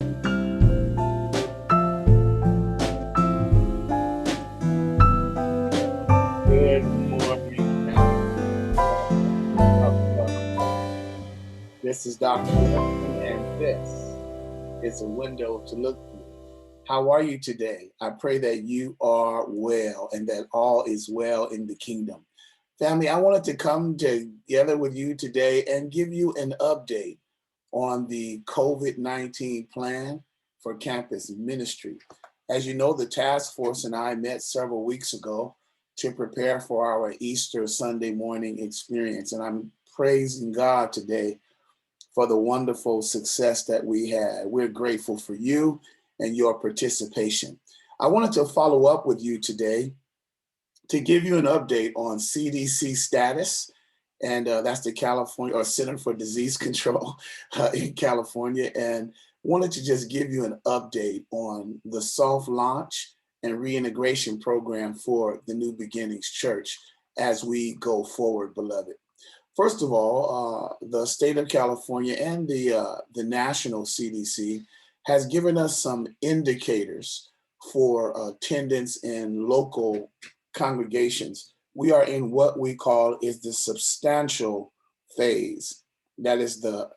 Good morning, family. Welcome. This is Dr. Wilson, and this is a window to look through. How are you today? I pray that you are well and that all is well in the kingdom. Family, I wanted to come together with you today and give you an update on the COVID-19 plan for campus ministry. As you know, the task force and I met several weeks ago to prepare for our Easter Sunday morning experience. And I'm praising God today for the wonderful success that we had. We're grateful for you and your participation. I wanted to follow up with you today to give you an update on CDC Status, and that's the California or Center for Disease Control in California, and wanted to just give you an update on the soft launch and reintegration program for the New Beginnings Church as we go forward, beloved. First of all, the state of California and the national CDC has given us some indicators for attendance in local congregations. We are in what we call is the substantial phase. That is the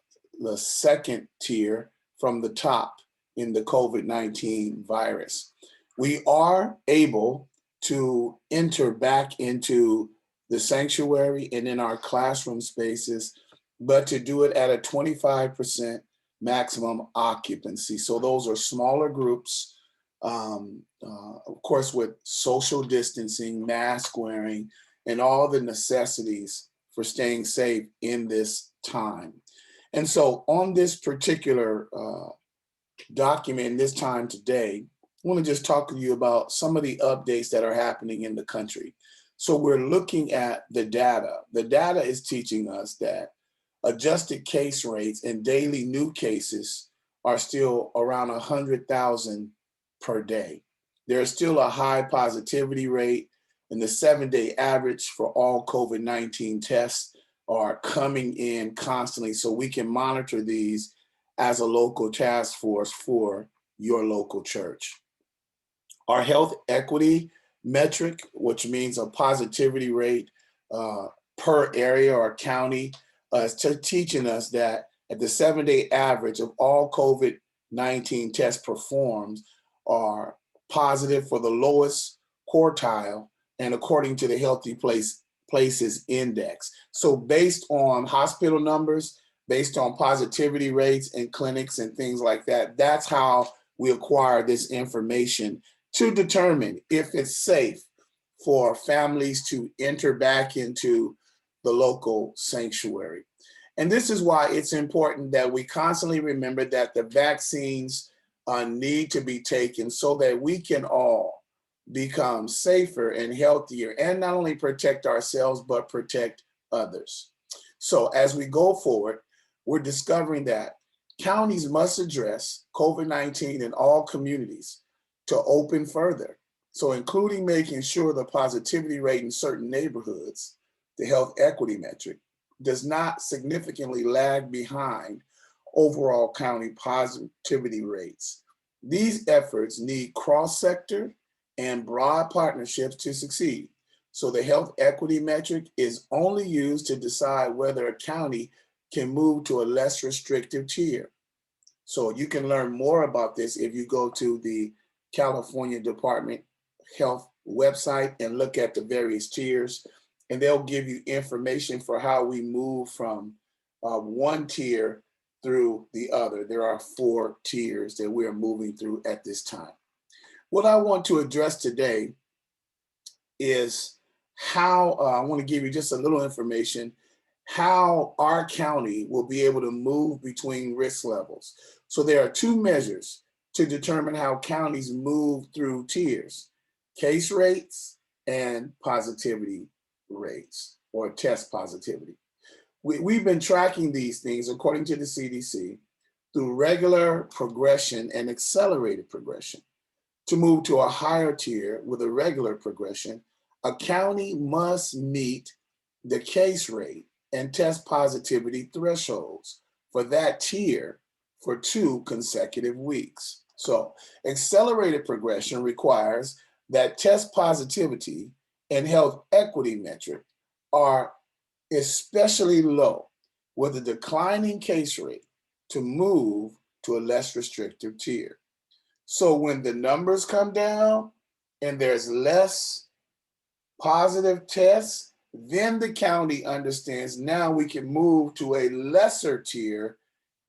second tier from the top in the COVID-19 virus. We are able to enter back into the sanctuary and in our classroom spaces, but to do it at a 25% maximum occupancy. So those are smaller groups, of course, with social distancing, mask wearing, and all the necessities for staying safe in this time. And so on this particular document, this time today, I want to just talk to you about some of the updates that are happening in the country. So we're looking at the data. The data is teaching us that adjusted case rates and daily new cases are still around 100,000 per day. There's still a high positivity rate, and the 7-day average for all COVID-19 tests are coming in constantly, so we can monitor these as a local task force for your local church. Our health equity metric, which means a positivity rate per area or county, is teaching us that at the 7-day average of all COVID-19 tests performed are positive for the lowest quartile and according to the Healthy Places Index. So based on hospital numbers, based on positivity rates in clinics and things like that, that's how we acquire this information to determine if it's safe for families to enter back into the local sanctuary. And this is why it's important that we constantly remember that the vaccines need to be taken so that we can all become safer and healthier and not only protect ourselves, but protect others. So as we go forward, we're discovering that counties must address COVID-19 in all communities to open further. So including making sure the positivity rate in certain neighborhoods, the health equity metric, does not significantly lag behind overall county positivity rates. These efforts need cross-sector and broad partnerships to succeed. So the health equity metric is only used to decide whether a county can move to a less restrictive tier. So you can learn more about this if you go to the California Department Health website and look at the various tiers, and they'll give you information for how we move from one tier through the other. There are 4 tiers that we're moving through at this time. What I want to address today is how, I want to give you just a little information, how our county will be able to move between risk levels. So there are 2 measures to determine how counties move through tiers: case rates and positivity rates or test positivity. We've been tracking these things according to the CDC through regular progression and accelerated progression. To move to a higher tier with a regular progression, a county must meet the case rate and test positivity thresholds for that tier for 2 consecutive weeks. So accelerated progression requires that test positivity and health equity metric are especially low with a declining case rate to move to a less restrictive tier. So when the numbers come down and there's less positive tests, then the county understands now we can move to a lesser tier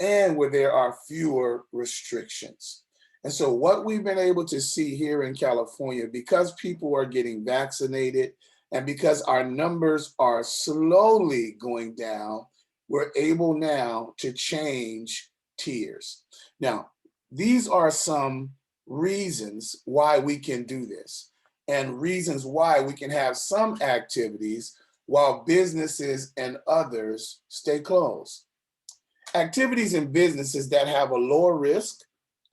and where there are fewer restrictions. And so what we've been able to see here in California, because people are getting vaccinated and because our numbers are slowly going down, we're able now to change tiers. Now, these are some reasons why we can do this and reasons why we can have some activities while businesses and others stay closed. Activities in businesses that have a lower risk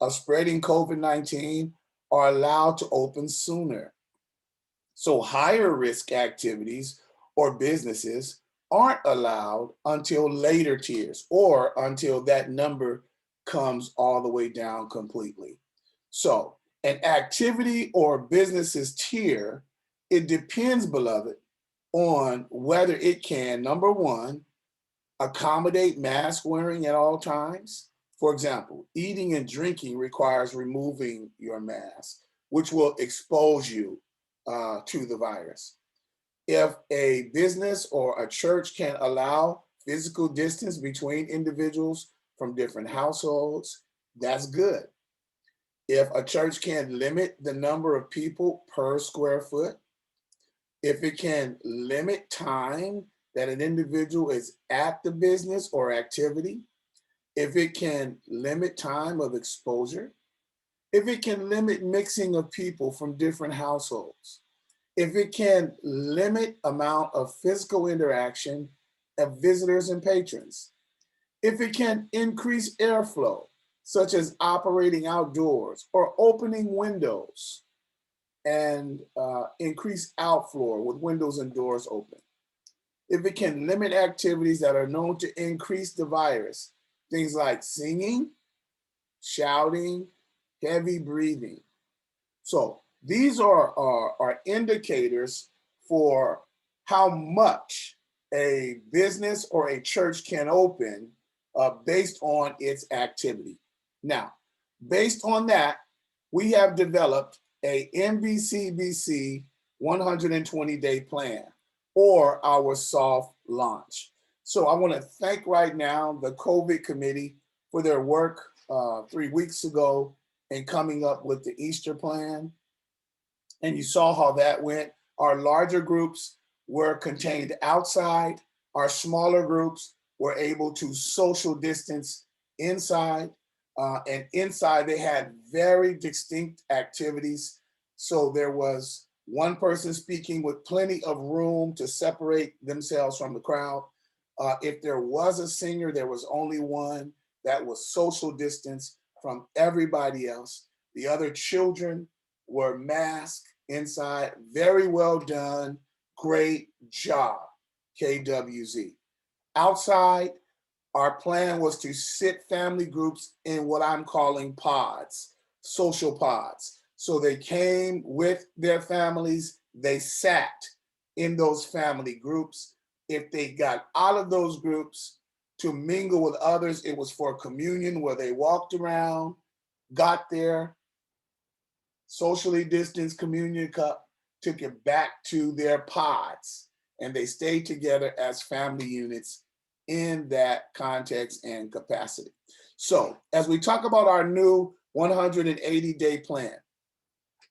of spreading COVID-19 are allowed to open sooner. So higher risk activities or businesses aren't allowed until later tiers or until that number comes all the way down completely. So an activity or business's tier, it depends, beloved, on whether it can, number one, accommodate mask wearing at all times. For example, eating and drinking requires removing your mask, which will expose you to the virus. If a business or a church can allow physical distance between individuals from different households, that's good. If a church can limit the number of people per square foot, if it can limit time that an individual is at the business or activity, if it can limit time of exposure, if it can limit mixing of people from different households, if it can limit amount of physical interaction of visitors and patrons, if it can increase airflow, such as operating outdoors or opening windows and increase outflow with windows and doors open, if it can limit activities that are known to increase the virus, things like singing, shouting, heavy breathing. So these are indicators for how much a business or a church can open based on its activity. Now, based on that, we have developed a NBCBC 120-day plan or our soft launch. So I want to thank right now the COVID committee for their work 3 weeks ago in coming up with the Easter plan. And you saw how that went. Our larger groups were contained outside. Our smaller groups were able to social distance inside. And inside they had very distinct activities. So there was one person speaking with plenty of room to separate themselves from the crowd. If there was a singer, there was only one that was social distance from everybody else. The other children were masked inside. Very well done. Great job, KWZ. Outside, our plan was to sit family groups in what I'm calling pods, social pods. So they came with their families, they sat in those family groups. If they got out of those groups to mingle with others, it was for communion where they walked around, got there, socially distanced communion cup, took it back to their pods, and they stayed together as family units in that context and capacity. So as we talk about our new 180-day plan,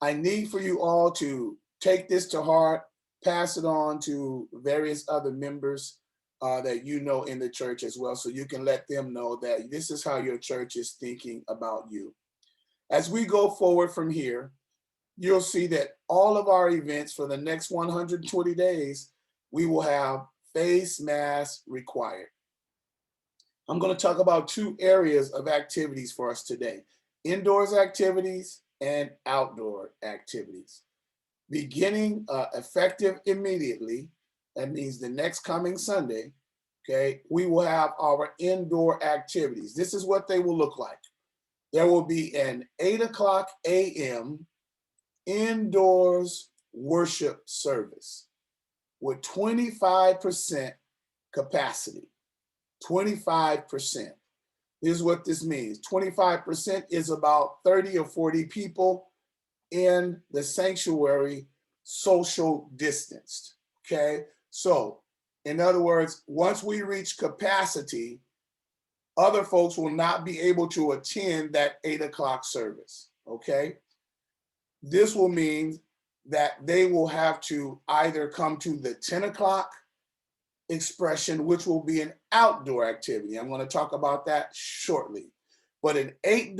I need for you all to take this to heart, pass it on to various other members that you know in the church as well, so you can let them know that this is how your church is thinking about you. As we go forward from here, you'll see that all of our events for the next 120 days, we will have face masks required. I'm going to talk about 2 areas of activities for us today: indoors activities and outdoor activities. Beginning effective immediately, that means the next coming Sunday, okay, we will have our indoor activities. This is what they will look like. There will be an 8 o'clock a.m. indoors worship service with 25% capacity. 25%. Here's what this means. 25% is about 30 or 40 people in the sanctuary, social distanced, okay? So, in other words, once we reach capacity, other folks will not be able to attend that 8 o'clock service, okay? This will mean that they will have to either come to the 10 o'clock expression, which will be an outdoor activity. I'm going to talk about that shortly. But an 8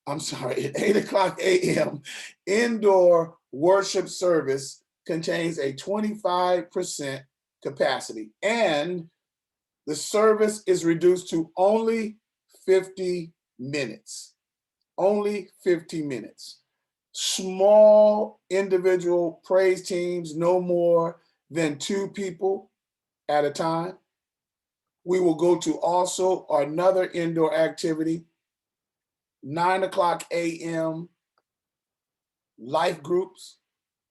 o'clock a.m. indoor worship service contains a 25% capacity, and the service is reduced to only 50 minutes. Only 50 minutes. Small individual praise teams, no more than 2 people at a time. We will go to also another indoor activity, 9 o'clock a.m. life groups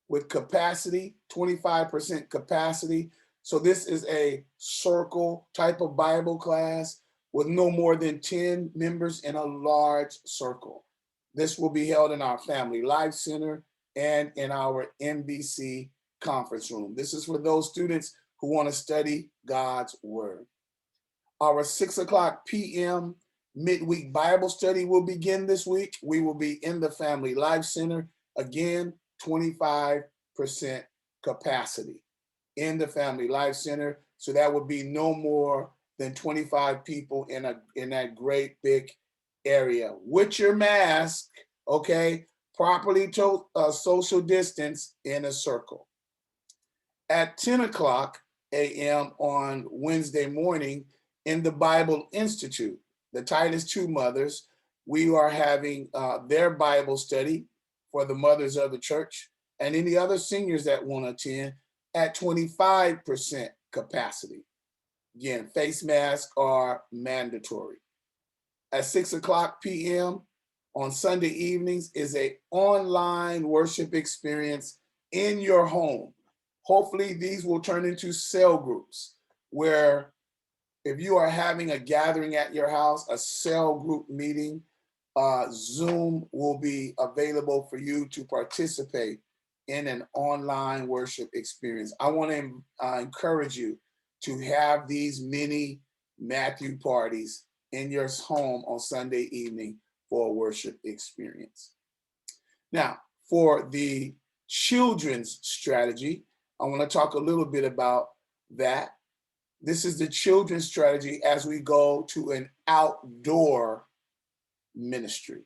with capacity, 25% capacity. So this is a circle type of Bible class with no more than 10 members in a large circle. This will be held in our Family Life Center and in our NBC conference room. This is for those students who want to study God's Word. Our 6 o'clock p.m. midweek Bible study will begin this week. We will be in the Family Life Center. Again, 25% capacity in the Family Life Center. So that would be no more than 25 people in that great big area. With your mask, okay, properly social distance in a circle. At 10 o'clock a.m. on Wednesday morning in the Bible Institute, the Titus II mothers, we are having their Bible study for the mothers of the church and any other seniors that want to attend at 25% capacity. Again, face masks are mandatory. At 6 o'clock p.m. on Sunday evenings is an online worship experience in your home. Hopefully these will turn into cell groups where if you are having a gathering at your house, a cell group meeting, Zoom will be available for you to participate in an online worship experience. I want to encourage you to have these mini Matthew parties in your home on Sunday evening for a worship experience. Now, for the children's strategy, I want to talk a little bit about that. This is the children's strategy as we go to an outdoor ministry.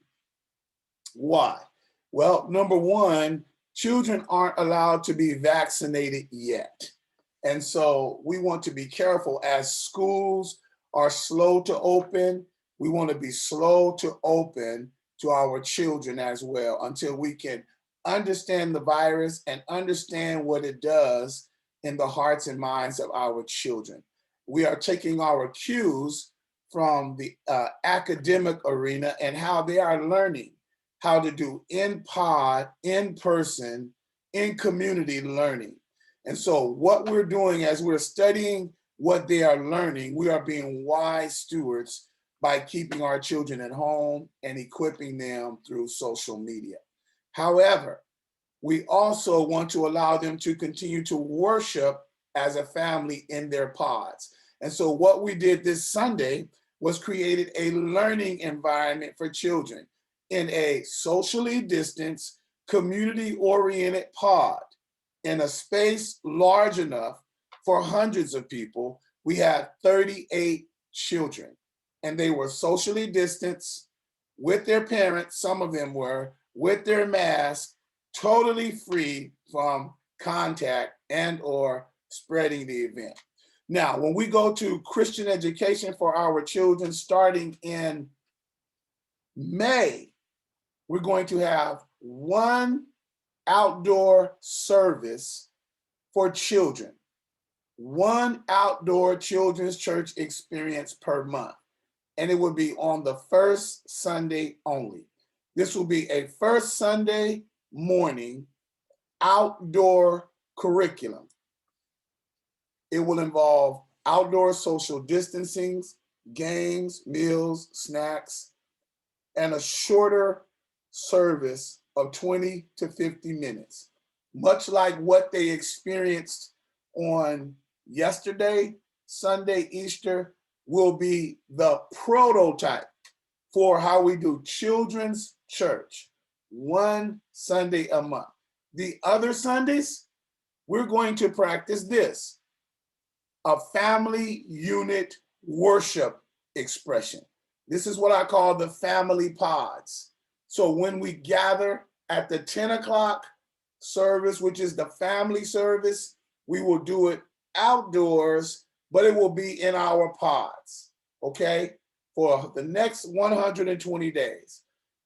Why? Well, number one, children aren't allowed to be vaccinated yet. And so we want to be careful as schools are slow to open. We want to be slow to open to our children as well until we can understand the virus and understand what it does in the hearts and minds of our children. We are taking our cues from the academic arena and how they are learning how to do in-pod, in-person, in-community learning. And so what we're doing as we're studying what they are learning, we are being wise stewards by keeping our children at home and equipping them through social media. However, we also want to allow them to continue to worship as a family in their pods. And so what we did this Sunday was created a learning environment for children in a socially distanced, community-oriented pod in a space large enough for hundreds of people. We had 38 children, and they were socially distanced with their parents. Some of them were with their masks, totally free from contact and or spreading the event. Now, when we go to Christian education for our children starting in May, we're going to have one outdoor service for children. one outdoor children's church experience per month, and it will be on the first Sunday only. This will be a first Sunday morning outdoor curriculum. It will involve outdoor social distancing, games, meals, snacks, and a shorter service of 20 to 50 minutes. Much like what they experienced on yesterday, Sunday, Easter, will be the prototype for how we do children's church, one Sunday a month. The other Sundays, we're going to practice this, a family unit worship expression. This is what I call the family pods. So when we gather at the 10 o'clock service, which is the family service, we will do it outdoors, but it will be in our pods, okay, for the next 120 days.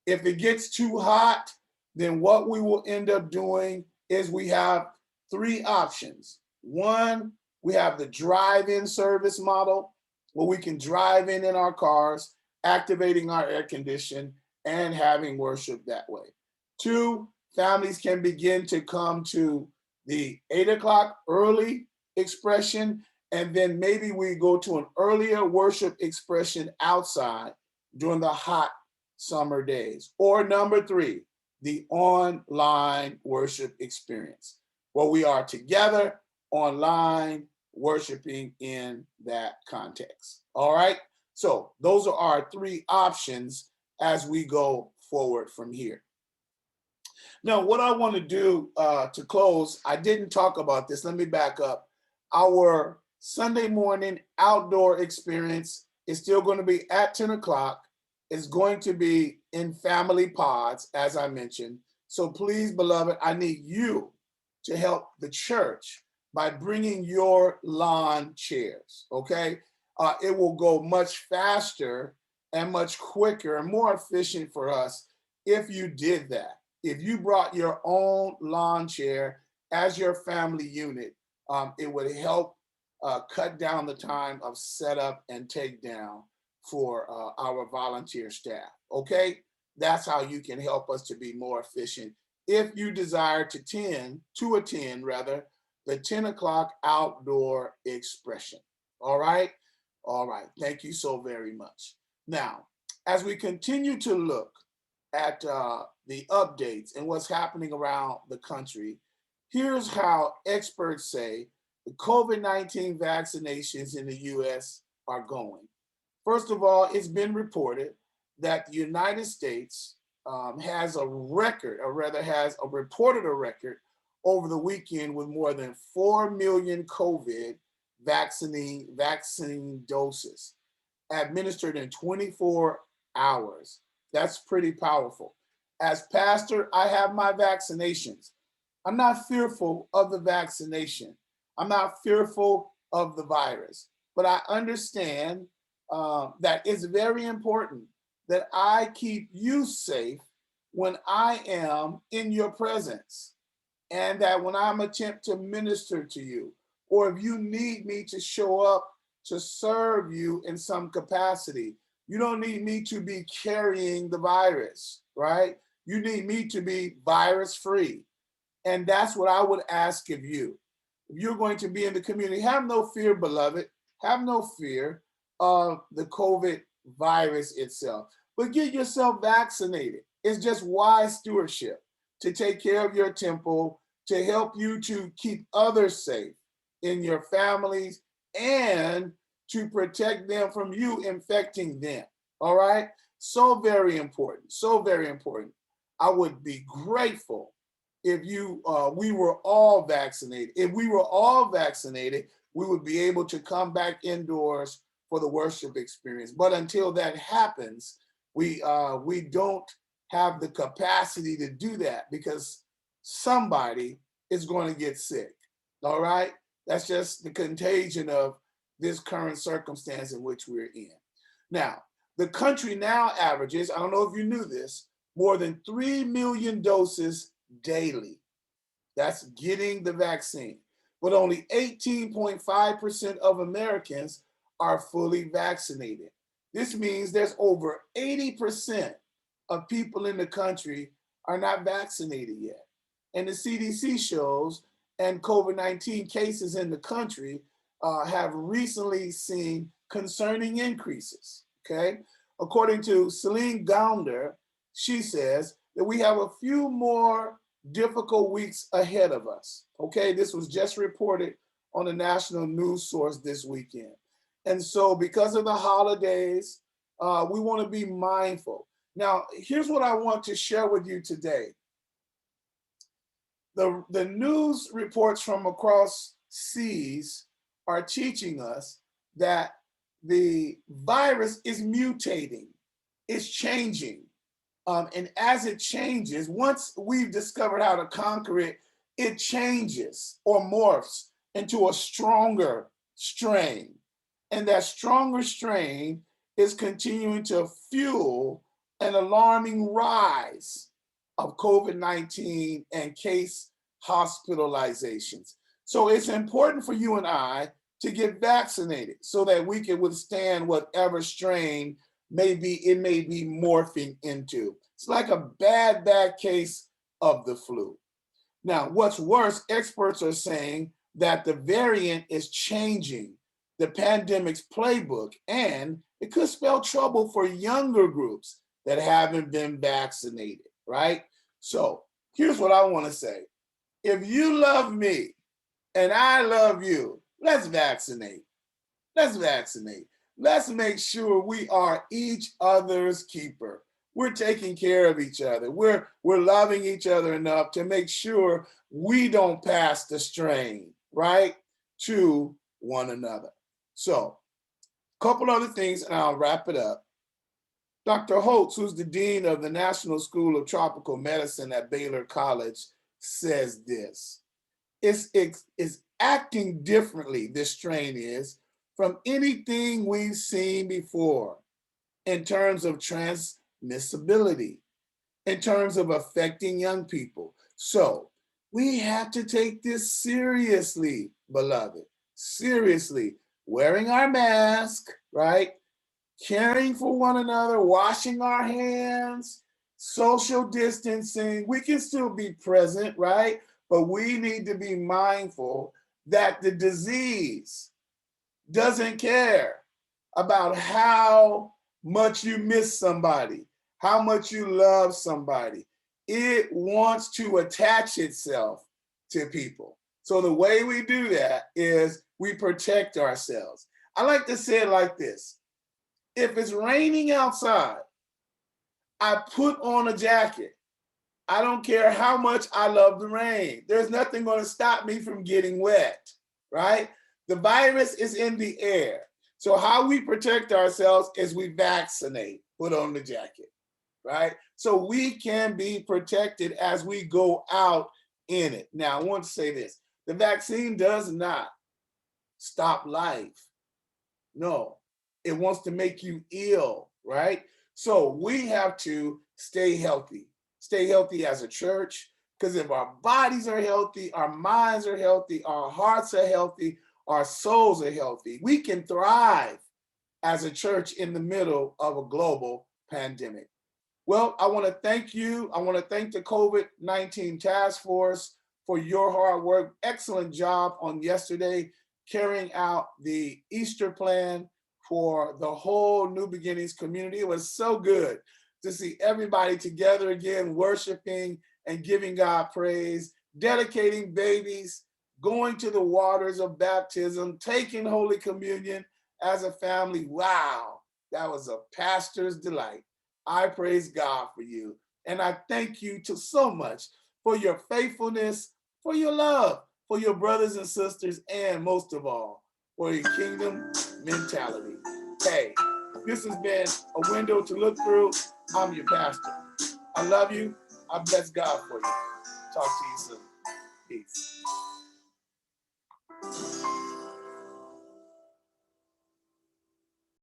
If it gets too hot, then what we will end up doing is we have three options. One, we have the drive-in service model, where we can drive in our cars, activating our air condition and having worship that way. Two, families can begin to come to the 8 o'clock early expression, and then maybe we go to an earlier worship expression outside during the hot summer days. Or number three, the online worship experience, where we are together online worshiping in that context. All right, so those are our three options as we go forward from here. Now, what I want to do to close, I didn't talk about this. Let me back up. Our Sunday morning outdoor experience is still going to be at 10 o'clock. It's going to be in family pods, as I mentioned. So please, beloved, I need you to help the church by bringing your lawn chairs, okay? It will go much faster and much quicker and more efficient for us if you did that. If you brought your own lawn chair as your family unit, it would help cut down the time of setup and takedown for our volunteer staff, okay? That's how you can help us to be more efficient if you desire to attend the 10 o'clock outdoor expression. All right? All right. Thank you so very much. Now, as we continue to look at the updates and what's happening around the country, here's how experts say the COVID-19 vaccinations in the U.S. are going. First of all, it's been reported that the United States has reported a record over the weekend with more than 4 million COVID vaccine doses administered in 24 hours. That's pretty powerful. As pastor, I have my vaccinations. I'm not fearful of the vaccination. I'm not fearful of the virus, but I understand that it's very important that I keep you safe when I am in your presence, and that when I'm attempt to minister to you, or if you need me to show up to serve you in some capacity, you don't need me to be carrying the virus, right? You need me to be virus free. And that's what I would ask of you. If you're going to be in the community, have no fear, beloved. Have no fear of the COVID virus itself, but get yourself vaccinated. It's just wise stewardship to take care of your temple, to help you to keep others safe in your families, and to protect them from you infecting them. All right? So very important. So very important. I would be grateful if we were all vaccinated. If we were all vaccinated, we would be able to come back indoors for the worship experience. But until that happens, we don't have the capacity to do that because somebody is going to get sick. All right? That's just the contagion of this current circumstance in which we're in. Now, the country now averages, I don't know if you knew this, more than 3 million doses daily. That's getting the vaccine. but only 18.5% of Americans are fully vaccinated. This means there's over 80% of people in the country are not vaccinated yet. And the CDC shows, and COVID-19 cases in the country have recently seen concerning increases, okay? According to Celine Gounder, she says that we have a few more difficult weeks ahead of us, okay? This was just reported on a national news source this weekend. And so because of the holidays, we want to be mindful. Now, here's what I want to share with you today. The news reports from across seas are teaching us that the virus is mutating, it's changing. And as it changes, once we've discovered how to conquer it, it changes or morphs into a stronger strain. And that stronger strain is continuing to fuel an alarming rise of COVID-19 and case hospitalizations. So it's important for you and I to get vaccinated so that we can withstand whatever strain it may be morphing into. It's like a bad case of the flu. Now, what's worse, experts are saying that the variant is changing the pandemic's playbook, and it could spell trouble for younger groups that haven't been vaccinated, right? So here's what I want to say. If you love me and I love you, let's vaccinate. Let's vaccinate. Let's make sure we are each other's keeper. We're taking care of each other. We're loving each other enough to make sure we don't pass the strain, right, to one another. So, a couple other things, and I'll wrap it up. Dr. Holtz, who's the dean of the National School of Tropical Medicine at Baylor College, says this. It's acting differently, this strain is, from anything we've seen before in terms of transmissibility, in terms of affecting young people. So we have to take this seriously, beloved, seriously. Wearing our mask, right? Caring for one another, washing our hands, social distancing. We can still be present, right? But we need to be mindful that the disease doesn't care about how much you miss somebody, how much you love somebody. It wants to attach itself to people. So the way we do that is we protect ourselves. I like to say it like this. If it's raining outside, I put on a jacket. I don't care how much I love the rain. There's nothing going to stop me from getting wet, right? The virus is in the air. So how we protect ourselves is we vaccinate, put on the jacket, right? So we can be protected as we go out in it. Now, I want to say this. The vaccine does not stop life. No, it wants to make you ill, right? So we have to stay healthy as a church, because if our bodies are healthy, our minds are healthy, our hearts are healthy, our souls are healthy, we can thrive as a church in the middle of a global pandemic. Well, I want to thank you. I want to thank the COVID-19 task force for your hard work. Excellent job on yesterday, carrying out the Easter plan for the whole New Beginnings community. It was so good to see everybody together again, worshiping and giving God praise, dedicating babies, going to the waters of baptism, taking Holy Communion as a family. Wow, that was a pastor's delight. I praise God for you. And I thank you so much for your faithfulness, for your love, for your brothers and sisters, and most of all, for your kingdom mentality. Hey, this has been A Window to Look Through. I'm your pastor. I love you. I bless God for you. Talk to you soon. Peace.